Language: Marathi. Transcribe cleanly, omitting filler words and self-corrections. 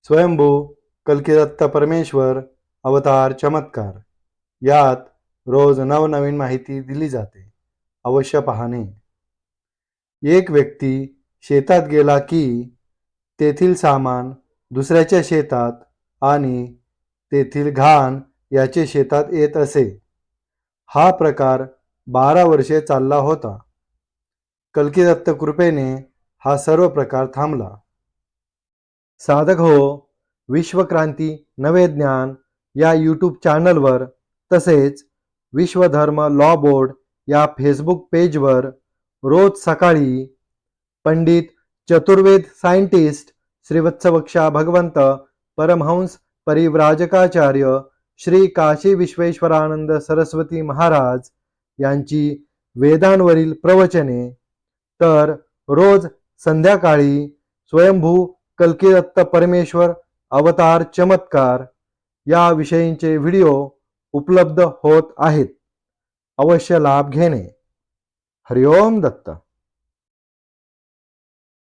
स्वयंभू कल्किदत्त परमेश्वर अवतार चमत्कार यात रोज नवनवीन माहिती दिली जाते. अवश्य पाहणे. एक व्यक्ती शेतात गेला की तेथील सामान दुसऱ्याच्या शेतात आणि तेथील घाण याचे शेतात येत असे. हा प्रकार 12 वर्षे चालला होता. कल्किदत्त कृपेने हा सर्व प्रकार थांबला. साधक हो, विश्वक्रांती नवे ज्ञान या यूट्यूब चॅनलवर तसेच विश्वधर्म लॉ बोर्ड या फेसबुक पेजवर रोज सकाळी पंडित चतुर्वेद सायंटिस्ट श्रीवत्सवक्षा भगवंत परमहंस परिव्राजकाचार्य श्री काशी विश्वेश्वरानंद सरस्वती महाराज यांची वेदांवरील प्रवचने, तर रोज संध्याकाळी स्वयंभू कल्किदत्त परमेश्वर अवतार चमत्कार या विषयींचे व्हिडिओ उपलब्ध होत आहेत. अवश्य लाभ घेणे. हरिओम दत्त.